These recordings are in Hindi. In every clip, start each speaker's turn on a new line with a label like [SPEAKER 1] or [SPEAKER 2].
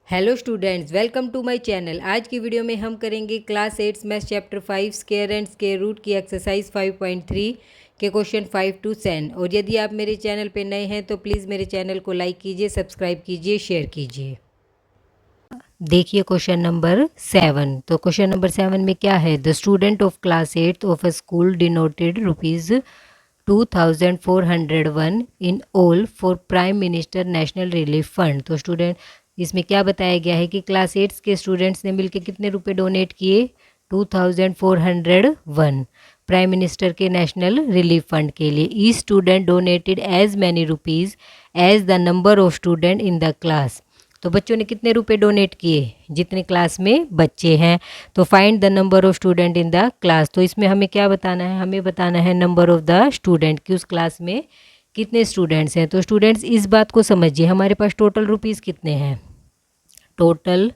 [SPEAKER 1] Hello students, welcome to my channel. आज की वीडियो में हम करेंगे class 8 maths chapter 5 square and square root की एक्सरसाइज 5.3 के क्वेश्चन 5 to 10। और यदि आप मेरे चैनल पे नए हैं तो प्लीज़ मेरे चैनल को लाइक कीजिए, सब्सक्राइब कीजिए, शेयर कीजिए। देखिए क्वेश्चन नंबर 7। तो क्वेश्चन नंबर 7 में क्या है? The student of class 8 of a school denoted ₹2401 in all for prime minister national relief fund. तो स्टूडेंट इसमें क्या बताया गया है कि क्लास 8 के स्टूडेंट्स ने मिलकर कितने रुपए डोनेट किए? 2401 प्राइम मिनिस्टर के नेशनल रिलीफ फंड के लिए। Each student donated as many rupees as the number of student in the class. तो बच्चों ने कितने रुपए डोनेट किए? जितने क्लास में बच्चे हैं। तो find the number of student in the class. तो इसमें हमें क्या बताना है? हमें बताना है नंबर ऑफ द स्टूडेंट कि उस क्लास में कितने स्टूडेंट्स हैं। तो स्टूडेंट्स इस बात को समझिए, हमारे पास टोटल रुपीज़ कितने हैं? Total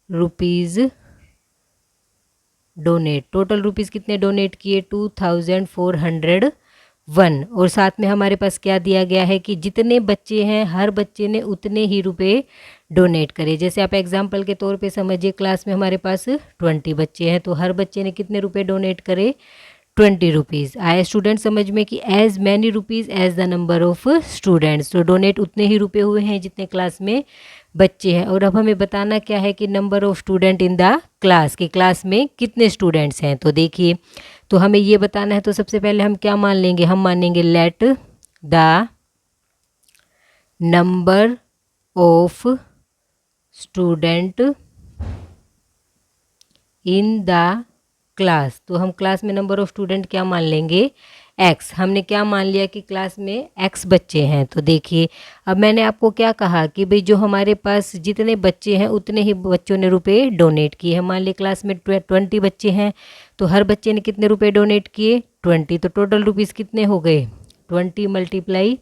[SPEAKER 1] rupees donate, total rupees कितने डोनेट किए? 2401। और साथ में हमारे पास क्या दिया गया है कि जितने बच्चे हैं हर बच्चे ने उतने ही रुपए डोनेट करे। जैसे आप एग्जांपल के तौर पे समझिए, क्लास में हमारे पास 20 बच्चे हैं तो हर बच्चे ने कितने रुपए डोनेट करे? 20 रुपीज़। आए स्टूडेंट समझ में कि as many rupees as the number of students. तो डोनेट उतने ही रुपए हुए हैं जितने क्लास में बच्चे हैं। और अब हमें बताना क्या है कि number of student in the class, कि क्लास में कितने स्टूडेंट्स हैं। तो देखिए, तो हमें ये बताना है। तो सबसे पहले हम क्या मान लेंगे? हम मान लेंगे let the number of student in the class. तो हम क्लास में नंबर ऑफ स्टूडेंट क्या मान लेंगे? एक्स। हमने क्या मान लिया कि क्लास में एक्स बच्चे हैं। तो देखिए, अब मैंने आपको क्या कहा कि भाई जो हमारे पास जितने बच्चे हैं उतने ही बच्चों ने रुपए डोनेट किए हैं। मान ली क्लास में 20 बच्चे हैं तो हर बच्चे ने कितने रुपए डोनेट किए? 20। तो टोटल रुपीज़ कितने हो गए? 20 ×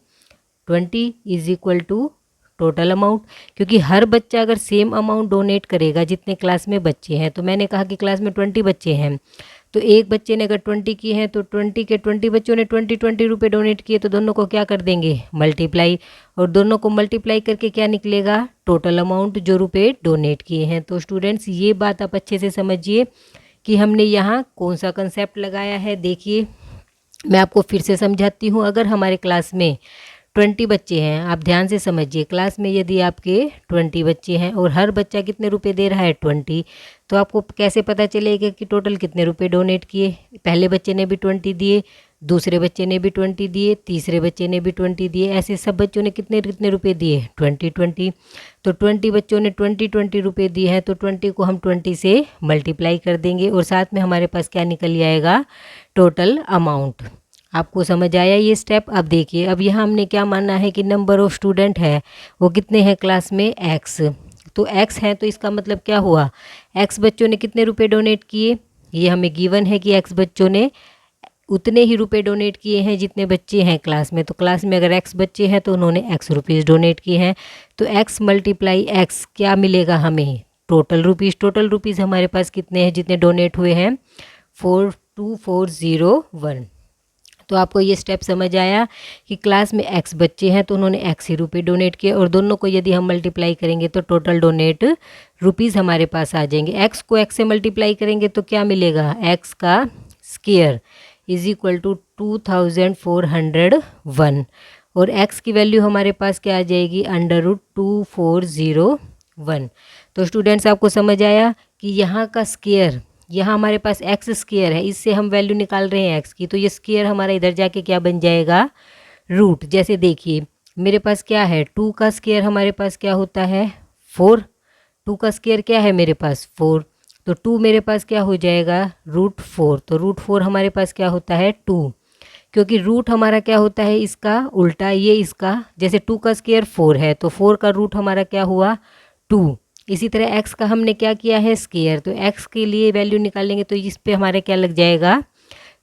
[SPEAKER 1] 20 is equal to total amount. क्योंकि हर बच्चा अगर सेम अमाउंट डोनेट करेगा जितने क्लास में बच्चे हैं, तो मैंने कहा कि क्लास में 20 बच्चे हैं तो एक बच्चे ने अगर 20 की हैं तो 20 के 20 बच्चों ने 20 रुपए डोनेट किए, तो दोनों को क्या कर देंगे? मल्टीप्लाई। और दोनों को मल्टीप्लाई करके क्या निकलेगा? टोटल अमाउंट जो रुपए डोनेट किए हैं। तो स्टूडेंट्स ये बात आप अच्छे से समझिए कि हमने यहाँ कौन सा कंसेप्ट लगाया है। देखिए, मैं आपको फिर से समझाती हूँ। अगर हमारे क्लास में 20 बच्चे हैं, आप ध्यान से समझिए, क्लास में यदि आपके 20 बच्चे हैं और हर बच्चा कितने रुपए दे रहा है? 20। तो आपको कैसे पता चलेगा कि टोटल कितने रुपए डोनेट किए? पहले बच्चे ने भी 20 दिए, दूसरे बच्चे ने भी 20 दिए, तीसरे बच्चे ने भी 20 दिए, ऐसे सब बच्चों ने कितने कितने रुपए दिए? 20। तो 20 बच्चों ने 20 रुपए दिए हैं तो 20 को हम 20 से मल्टीप्लाई कर देंगे और साथ में हमारे पास क्या निकल आएगा? Total amount. आपको समझ आया ये स्टेप? अब देखिए, अब यहाँ हमने क्या मानना है कि नंबर ऑफ स्टूडेंट है वो कितने हैं क्लास में? एक्स। तो एक्स है तो इसका मतलब क्या हुआ? एक्स बच्चों ने कितने रुपए डोनेट किए? ये हमें गिवन है कि एक्स बच्चों ने उतने ही रुपए डोनेट किए हैं जितने बच्चे हैं क्लास में। तो क्लास में अगर एक्स बच्चे हैं तो उन्होंने एक्स रुपीज़ डोनेट किए हैं। तो एक्स मल्टीप्लाई एक्स क्या मिलेगा हमें? Total rupees. टोटल रुपीज़ हमारे पास कितने हैं जितने डोनेट हुए हैं? 42401। तो आपको ये स्टेप समझ आया कि क्लास में एक्स बच्चे हैं तो उन्होंने एक्स ही रुपये डोनेट किए और दोनों को यदि हम मल्टीप्लाई करेंगे तो टोटल डोनेट रुपीज़ हमारे पास आ जाएंगे। एक्स को एक्स से मल्टीप्लाई करेंगे तो क्या मिलेगा? एक्स का स्क्वायर इज इक्वल टू 2401 और एक्स की वैल्यू हमारे पास क्या आ जाएगी? √2401। तो स्टूडेंट्स आपको समझ आया कि यहाँ का स्क्वायर, यहाँ हमारे पास एक्स स्क्वायर है, इससे हम वैल्यू निकाल रहे हैं एक्स की, तो ये स्क्वायर हमारा इधर जाके क्या बन जाएगा? रूट। जैसे देखिए, मेरे पास क्या है? 2 का स्क्वायर हमारे पास क्या होता है? 4। 2 का स्क्वायर क्या है मेरे पास? 4। तो 2 मेरे पास क्या हो जाएगा? √4। तो √4 हमारे पास क्या होता है? 2। क्योंकि रूट हमारा क्या होता है इसका उल्टा, ये इसका, जैसे 2 का स्क्वायर 4 है तो 4 का रूट हमारा क्या हुआ? 2। इसी तरह x का हमने क्या किया है? स्क्वायर। तो x के लिए वैल्यू निकालेंगे तो इस पे हमारे क्या लग जाएगा?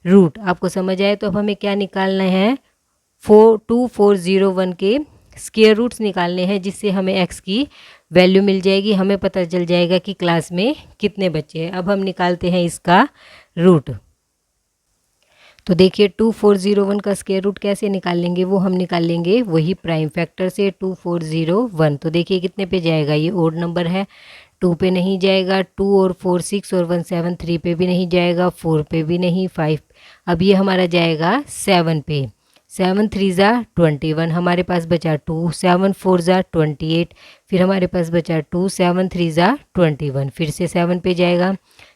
[SPEAKER 1] रूट। आपको समझ आए? तो अब हमें क्या निकालना है? 2401 के स्क्वायर रूट्स निकालने हैं जिससे हमें x की वैल्यू मिल जाएगी। हमें पता चल जाएगा कि क्लास में कितने बच्चे हैं। अब हम निकालते हैं इसका रूट। तो देखिए 2401 का स्क्वायर रूट कैसे निकाल लेंगे, वो हम निकाल लेंगे वही प्राइम फैक्टर से 2401। तो देखिए कितने पे जाएगा, ये ओड नंबर है, 2 पे नहीं जाएगा, 2 और 4 6 और 1 7, 3 पे भी नहीं जाएगा, 4 पे भी नहीं, 5। अब ये हमारा जाएगा 7 पे, 7 3 ज़ा 21, हमारे पास बचा 2, 7 4 ज़ा 28, फिर हमारे पास बचा 2, 7 3 ज़ा 21, फिर से 7 पे जाएगा,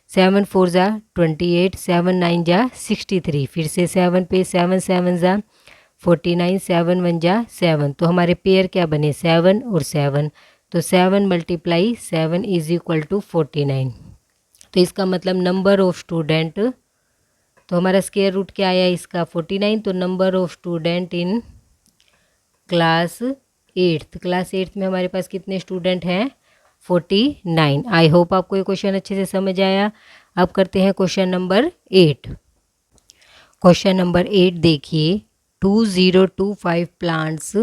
[SPEAKER 1] 7 4 ज़ा 28, 7 9 ज़ा 63, फिर से 7 पे, 7 7 ज़ा 49, 7 1 ज़ा 7। तो हमारे पेयर क्या बने, 7 और 7। तो 7 मल्टीप्लाई 7 इज इक्वल टू 49। तो इसका मतलब नंबर ऑफ स्टूडेंट, तो हमारा स्क्वायर रूट क्या आया इसका 49। तो number of student in class 8th, class 8th में हमारे पास कितने स्टूडेंट हैं, 49। आई होप आपको ये क्वेश्चन अच्छे से समझ आया। अब करते हैं क्वेश्चन नंबर 8। क्वेश्चन नंबर 8 देखिए, 2025 plants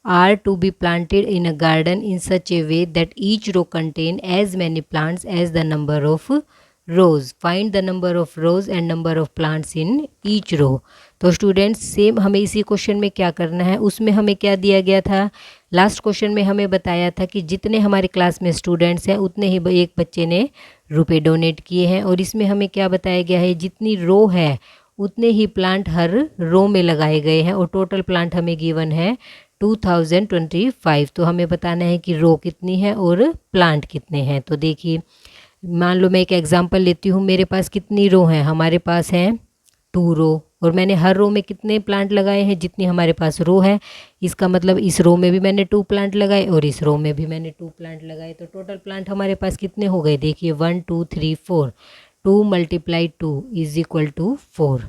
[SPEAKER 1] are to be planted in a garden in such a way that each row contain as many plants as the number of rows. Find the number of rows and number of plants in each row. तो स्टूडेंट्स सेम हमें इसी क्वेश्चन में क्या करना है, उसमें हमें क्या दिया गया था, लास्ट क्वेश्चन में हमें बताया था कि जितने हमारे क्लास में स्टूडेंट्स हैं उतने ही एक बच्चे ने रुपए डोनेट किए हैं। और इसमें हमें क्या बताया गया है, जितनी रो है उतने ही प्लांट हर रो में लगाए गए हैं, और टोटल प्लांट हमें गिवन है 2025। तो हमें बताना है कि रो कितनी है और प्लांट कितने हैं। तो देखिए मान लो मैं एक एग्जांपल लेती हूँ, मेरे पास कितनी रो हैं, हमारे पास हैं 2 रो, और मैंने हर रो में कितने प्लांट लगाए हैं, जितनी हमारे पास रो है। इसका मतलब इस रो में भी मैंने 2 प्लांट लगाए और इस रो में भी मैंने 2 प्लांट लगाए। तो टोटल प्लांट हमारे पास कितने हो गए, देखिए 1 2 3 4, 2 मल्टीप्लाई 2 इज इक्वल टू 4।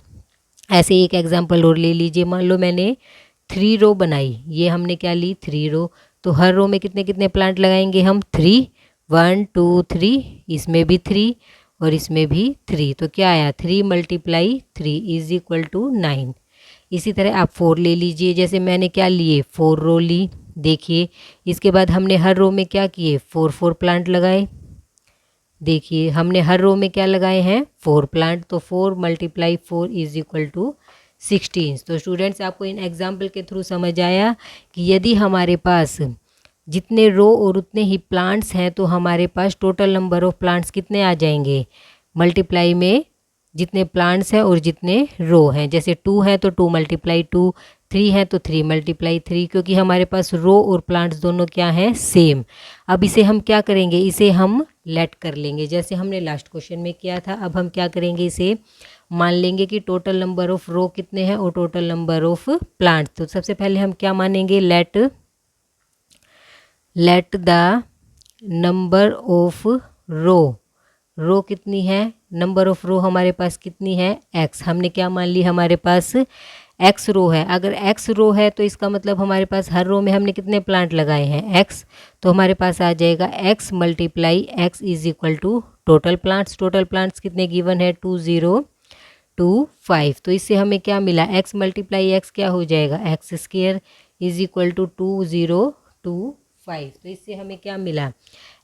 [SPEAKER 1] ऐसे एक एग्जाम्पल और ले लीजिए, मान लो मैंने 3 रो बनाई, ये हमने क्या ली 3 रो, तो हर रो में कितने कितने प्लांट लगाएंगे हम 3, 1 2 3, इसमें भी 3 और इसमें भी 3। तो क्या आया 3 मल्टीप्लाई 3 इज इक्वल टू 9। इसी तरह आप 4 ले लीजिए, जैसे मैंने क्या लिए 4 रो ली। देखिए इसके बाद हमने हर रो में क्या किए 4 4 प्लांट लगाए। देखिए हमने हर रो में क्या लगाए हैं 4 प्लांट, तो 4 मल्टीप्लाई 4 इज इक्वल टू 16। तो स्टूडेंट्स आपको इन एग्जाम्पल के थ्रू समझ आया कि यदि हमारे पास जितने रो और उतने ही प्लांट्स हैं तो हमारे पास टोटल नंबर ऑफ प्लांट्स कितने आ जाएंगे, मल्टीप्लाई में जितने प्लांट्स हैं और जितने रो हैं। जैसे 2 हैं तो 2 मल्टीप्लाई 2, 3 हैं तो 3 मल्टीप्लाई 3, क्योंकि हमारे पास रो और प्लांट्स दोनों क्या हैं सेम। अब इसे हम क्या करेंगे, इसे हम लेट कर लेंगे जैसे हमने लास्ट क्वेश्चन में किया था। अब हम क्या करेंगे, इसे मान लेंगे कि टोटल नंबर ऑफ रो कितने हैं और टोटल नंबर ऑफ प्लांट्स। तो सबसे पहले हम क्या मानेंगे, लेट द नंबर ऑफ रो कितनी है, नंबर ऑफ रो हमारे पास कितनी है x। हमने क्या मान ली, हमारे पास x रो है। अगर x रो है तो इसका मतलब हमारे पास हर रो में हमने कितने प्लांट लगाए हैं x। तो हमारे पास आ जाएगा x multiply x is equal to total plants. Total plants कितने गिवन है 2025। तो इससे हमें क्या मिला, x मल्टीप्लाई x क्या हो जाएगा x square is equal to 2025। तो इससे हमें क्या मिला,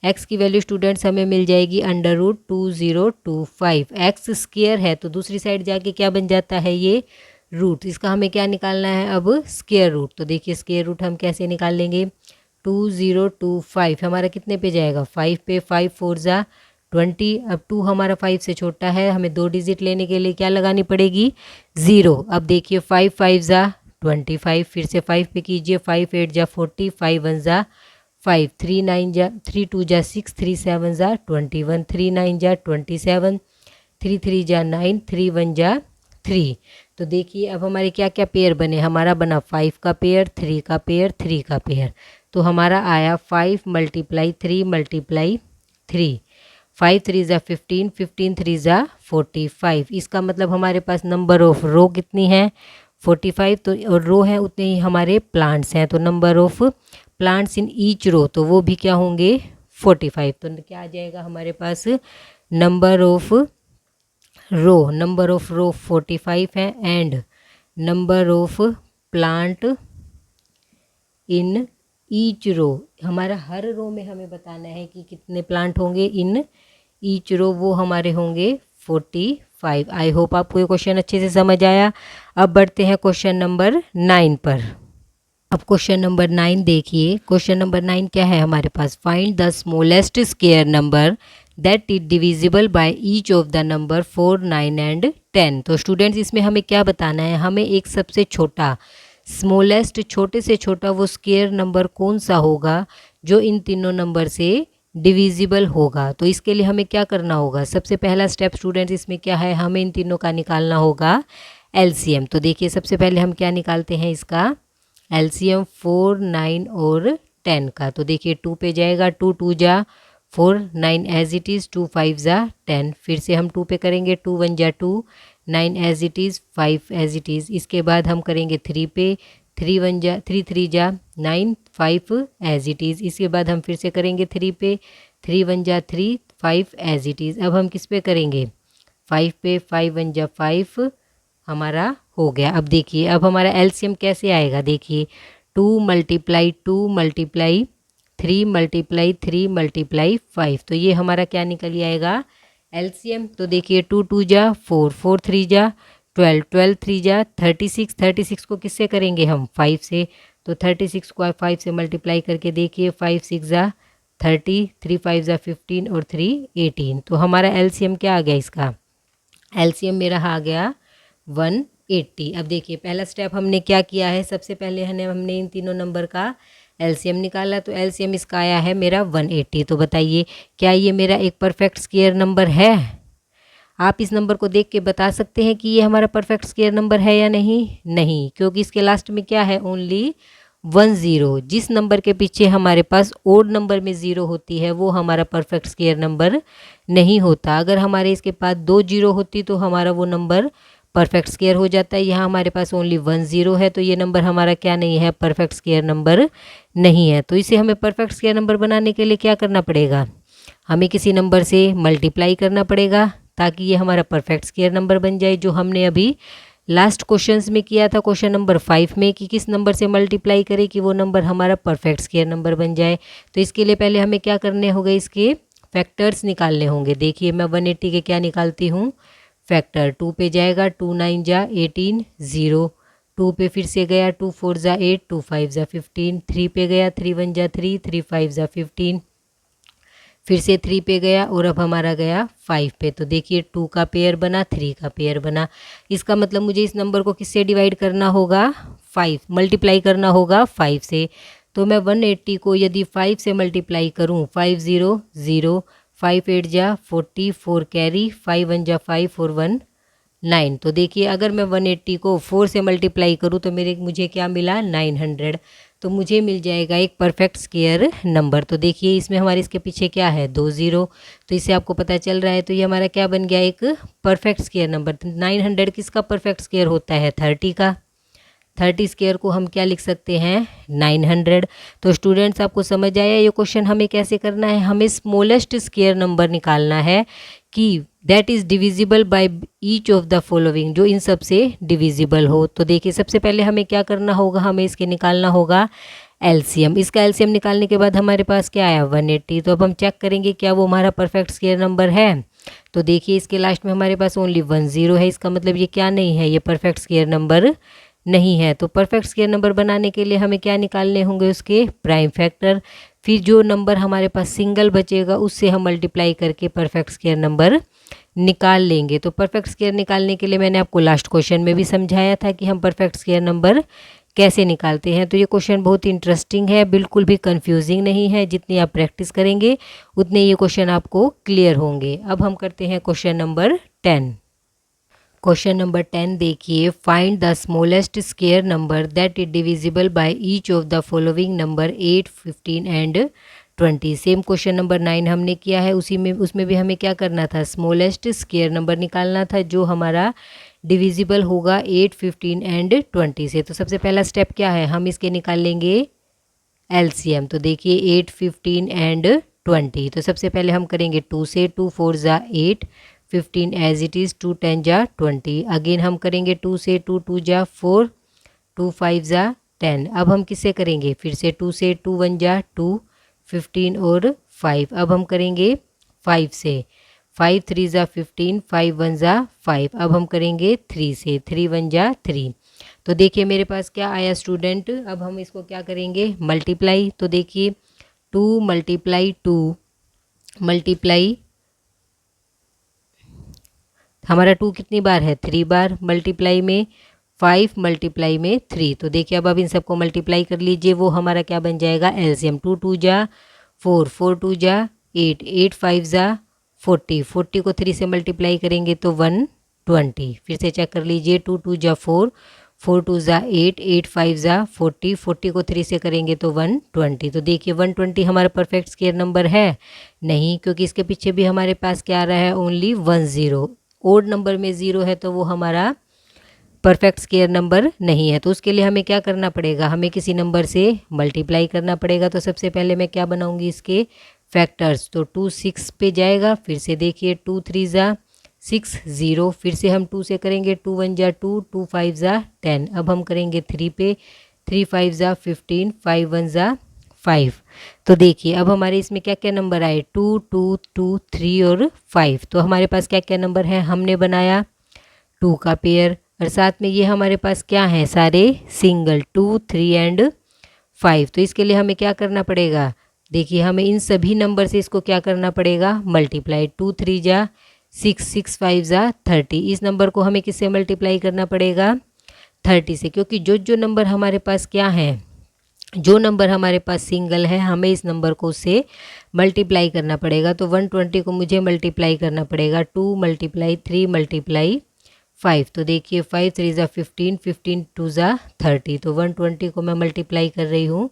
[SPEAKER 1] x की वैल्यू स्टूडेंट्स हमें मिल जाएगी √2025। x स्क्वायर है तो दूसरी साइड जाके क्या बन जाता है, ये रूट। इसका हमें क्या निकालना है अब, स्क्वायर रूट। तो देखिए स्क्वायर रूट हम कैसे निकाल लेंगे, 2025 हमारा कितने पे जाएगा 5 पे, 5 4 ज़ा 20। अब 2 हमारा 5 से छोटा है, हमें 2 डिजिट लेने के लिए क्या लगानी पड़ेगी 0। अब देखिए 5 5 ज़ा 25, फिर से 5 पे कीजिए, 5 8 ज़ा 40, 5 1 ज़ा 5, 3 9 जा 3 2 जा 6, 3 7 जा 21, 3 9 जा 27, 3 3 जा 9, 3 1 जा 3। तो देखिए अब हमारे क्या क्या पेयर बने, हमारा बना 5 का पेयर, 3 का पेयर, 3 का पेयर। तो हमारा आया 5 मल्टीप्लाई 3 मल्टीप्लाई 3, 5 3 ज़ा 15, 15 3 ज़ा 45। इसका मतलब हमारे पास नंबर ऑफ रो कितनी है 45, तो और रो है उतने ही हमारे प्लांट्स हैं। तो number of plants in each row, तो वो भी क्या होंगे 45। तो क्या आ जाएगा हमारे पास, नंबर ऑफ रो 45 है and number of plant in each row, हमारा हर रो में हमें बताना है कि कितने प्लांट होंगे इन ईच रो, वो हमारे होंगे 45। 5। आई होप आपको ये क्वेश्चन अच्छे से समझ आया। अब बढ़ते हैं क्वेश्चन नंबर 9 पर। अब क्वेश्चन नंबर 9 देखिए। क्वेश्चन नंबर 9 क्या है हमारे पास? Find the smallest square number that is divisible by each of the number 4, 9 and 10। तो स्टूडेंट्स इसमें हमें क्या बताना है? हमें एक सबसे छोटा स्मॉलेस्ट, छोटे से छोटा वो स्क्वायर नंबर कौन सा होगा जो इन तीनों नंबर से डिविजिबल होगा। तो इसके लिए हमें क्या करना होगा? सबसे पहला स्टेप स्टूडेंट्स इसमें क्या है? हमें इन तीनों का निकालना होगा एलसीएम। तो देखिए सबसे पहले हम क्या निकालते हैं इसका एलसीएम 4, 9 और 10 का। तो देखिए 2 पे जाएगा, 2 2 जा 4, 9 एज इट इज़, 2 5 जा 10। फिर से हम 2 पे करेंगे, 2 1 जा 2, 9 as it is, 5 as it is. इसके बाद हम करेंगे 3 पे, 3 1 जा 3 3 जा 9, 5 एज इट इज़। इसके बाद हम फिर से करेंगे 3 पे, 3 1 जा 3, 5 एज इट इज़। अब हम किस पे करेंगे? 5 पे, 5 1 जा 5 हमारा हो गया। अब देखिए अब हमारा एलसीएम कैसे आएगा? देखिए 2 मल्टीप्लाई 2 मल्टीप्लाई 3 मल्टीप्लाई 3 मल्टीप्लाई 5। तो ये हमारा क्या निकल आएगा? एलसीएम। तो देखिए 2 2 जा 4, 4 3 जा 12, 12 3 जा 36, 36 को किससे करेंगे हम? 5 से। तो 36 को 5 से मल्टीप्लाई करके देखिए 5 6 जा 30, 3 5 जा 15 और 3 18। तो हमारा एलसीएम क्या आ गया इसका? एलसीएम मेरा आ गया 180। अब देखिए पहला स्टेप हमने क्या किया है? सबसे पहले हमने इन तीनों नंबर का एलसीएम निकाला। तो एलसीएम इसका आया है मेरा 180। तो बताइए क्या ये मेरा एक परफेक्ट स्क्वायर नंबर है? आप इस नंबर को देख के बता सकते हैं कि ये हमारा परफेक्ट स्क्वायर नंबर है या नहीं? नहीं, क्योंकि इसके लास्ट में क्या है? ओनली 10। जिस नंबर के पीछे हमारे पास ओड नंबर में 0 होती है वो हमारा परफेक्ट स्क्वायर नंबर नहीं होता। अगर हमारे इसके पास 2 0 होती तो हमारा वो नंबर परफेक्ट स्क्वायर हो जाता है। यहाँ हमारे पास ओनली 10 है तो ये नंबर हमारा क्या नहीं है? परफेक्ट स्क्वायर नंबर नहीं है। तो इसे हमें परफेक्ट स्क्वायर नंबर बनाने के लिए क्या करना पड़ेगा? हमें किसी नंबर से मल्टीप्लाई करना पड़ेगा ताकि ये हमारा परफेक्ट स्क्वायर नंबर बन जाए, जो हमने अभी लास्ट क्वेश्चंस में किया था क्वेश्चन नंबर 5 में कि किस नंबर से मल्टीप्लाई करें कि वो नंबर हमारा परफेक्ट स्क्वायर नंबर बन जाए। तो इसके लिए पहले हमें क्या करने होंगे? इसके फैक्टर्स निकालने होंगे। देखिए मैं 180 के क्या निकालती हूँ? फैक्टर। 2 पे जाएगा, 2 9 जा 18 0, 2 पे फिर से गया, 2 4 जा 8, 2 5 जा 15, 3 पे गया, 3 1 जा 3, 3 5 जा 15, फिर से 3 पे गया और अब हमारा गया 5 पे। तो देखिए 2 का पेयर बना, 3 का पेयर बना। इसका मतलब मुझे इस नंबर को किससे डिवाइड करना होगा? 5, मल्टीप्लाई करना होगा 5 से। तो मैं 180 को यदि 5 से मल्टीप्लाई करूं, 5 0 0, 5 8 जा 40, 4 कैरी, 5 1 जा 5 और 1 9। तो देखिए अगर मैं 180 को 4 से मल्टीप्लाई करूँ तो मुझे क्या मिला? 900। तो मुझे मिल जाएगा एक परफेक्ट स्क्वायर नंबर। तो देखिए इसमें हमारे इसके पीछे क्या है? 2 0। तो इससे आपको पता चल रहा है तो ये हमारा क्या बन गया? एक परफेक्ट स्क्वायर नंबर। 900 किसका परफेक्ट स्क्वायर होता है? 30 का। 30 स्क्वायर को हम क्या लिख सकते हैं? 900। तो स्टूडेंट्स आपको समझ आया ये क्वेश्चन हमें कैसे करना है? हमें स्मॉलेस्ट स्क्वायर नंबर निकालना है कि that is divisible by each of the following, जो इन सब से डिविजिबल हो। तो देखिए सबसे पहले हमें क्या करना होगा? हमें इसके निकालना होगा एलसीएम। इसका एलसीएम निकालने के बाद हमारे पास क्या आया? 180। तो अब हम चेक करेंगे क्या वो हमारा परफेक्ट स्क्वायर नंबर है। तो देखिए इसके लास्ट में हमारे पास ओनली 10 है। इसका मतलब ये क्या नहीं है? ये परफेक्ट स्क्वायर नंबर नहीं है। तो परफेक्ट स्क्वायर नंबर बनाने के लिए हमें क्या निकालने होंगे? उसके प्राइम फैक्टर। फिर जो नंबर हमारे पास सिंगल बचेगा उससे हम मल्टीप्लाई करके परफेक्ट स्क्वायर नंबर निकाल लेंगे। तो परफेक्ट स्क्वायर निकालने के लिए मैंने आपको लास्ट क्वेश्चन में भी समझाया था कि हम परफेक्ट स्क्वायर नंबर कैसे निकालते हैं। तो ये क्वेश्चन बहुत इंटरेस्टिंग है, बिल्कुल भी कंफ्यूजिंग नहीं है। जितनी आप प्रैक्टिस करेंगे उतने ये क्वेश्चन आपको क्लियर होंगे। अब हम करते हैं क्वेश्चन नंबर 10। क्वेश्चन नंबर 10 देखिए। Find the smallest square number that is divisible by each of the following number 8, 15 and 20। Same question number 9 हमने किया है, उसमें भी हमें क्या करना था? स्मॉलेस्ट स्क्वायर नंबर निकालना था जो हमारा डिविजिबल होगा 8, 15 एंड 20 से। तो सबसे पहला स्टेप क्या है? हम इसके निकाल लेंगे एलसीएम। तो देखिए 8, 15 एंड 20। तो सबसे पहले हम करेंगे 2 से, 2 4 जा 8, 15 एज इट इज़, 2 10 जा 20। अगेन हम करेंगे 2 से, 2 2 जा 4, 2 5 जा 10। अब हम किससे करेंगे? फिर से 2 से, 2 1 जा 2, 15 और 5। अब हम करेंगे 5 से, 5 3 ज़ा 15, 5 1 ज़ा 5। अब हम करेंगे 3 से, 3 1 ज़ा 3। तो देखिए मेरे पास क्या आया स्टूडेंट। अब हम इसको क्या करेंगे, मल्टीप्लाई। तो देखिए 2 मल्टीप्लाई 2 मल्टीप्लाई, हमारा 2 कितनी बार है, 3 बार। मल्टीप्लाई में 5 मल्टीप्लाई में 3। तो देखिए अब इन सबको मल्टीप्लाई कर लीजिए, वो हमारा क्या बन जाएगा, एलसीएम। 2 2 जा 4, 4 2 जा 8, 8 5 जा 40, 40 को 3 से मल्टीप्लाई करेंगे तो 120। फिर से चेक कर लीजिए, 2 2 जा 4, 4 2 जा 8, 8 5 जा 40, 40 को 3 से करेंगे तो 120। तो देखिए 120 हमारा परफेक्ट स्क्वायर नंबर है नहीं, क्योंकि इसके पीछे भी हमारे पास क्या आ रहा है, ओनली 10। ओड नंबर में 0 है तो वो हमारा परफेक्ट स्क्वायर नंबर नहीं है। तो उसके लिए हमें क्या करना पड़ेगा, हमें किसी नंबर से मल्टीप्लाई करना पड़ेगा। तो सबसे पहले मैं क्या बनाऊंगी, इसके फैक्टर्स। तो 2 6 पे जाएगा, फिर से देखिए 2 3 ज़ा 6 0, फिर से हम 2 से करेंगे, 2 1 ज़ा 2, 2 5 ज़ा 10। अब हम करेंगे 3 पे, 3 5 ज़ा 15, 5 1 ज़ा 5। तो देखिए अब हमारे इसमें क्या क्या नंबर आए, 2 2 2 3 और 5। तो हमारे पास क्या क्या नंबर हैं, हमने बनाया 2 का पेयर, और साथ में ये हमारे पास क्या है, सारे सिंगल, 2 3 एंड 5। तो इसके लिए हमें क्या करना पड़ेगा, देखिए हमें इन सभी नंबर से इसको क्या करना पड़ेगा, मल्टीप्लाई। 2 3 जा 6, 6 5 जा 30। इस नंबर को हमें किससे मल्टीप्लाई करना पड़ेगा, 30 से, क्योंकि जो नंबर हमारे पास क्या है, जो नंबर हमारे पास सिंगल है, हमें इस नंबर को उससे मल्टीप्लाई करना पड़ेगा। तो 120 को मुझे मल्टीप्लाई करना पड़ेगा 2 मल्टीप्लाई 3 मल्टीप्लाई 5। तो देखिए 5 3 ज़ा 15, 15 2 ज़ा 30। तो 120 को मैं मल्टीप्लाई कर रही हूँ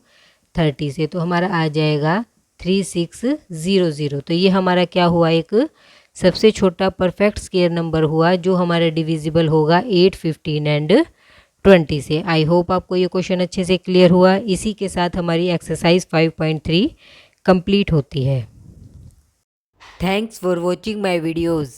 [SPEAKER 1] 30 से, तो हमारा आ जाएगा 3600। तो ये हमारा क्या हुआ, एक सबसे छोटा परफेक्ट स्क्वायर नंबर हुआ जो हमारा डिविजिबल होगा 8 15 एंड 20 से। आई होप आपको ये क्वेश्चन अच्छे से क्लियर हुआ। इसी के साथ हमारी एक्सरसाइज 5.3 कंप्लीट होती है। Thanks for watching my videos.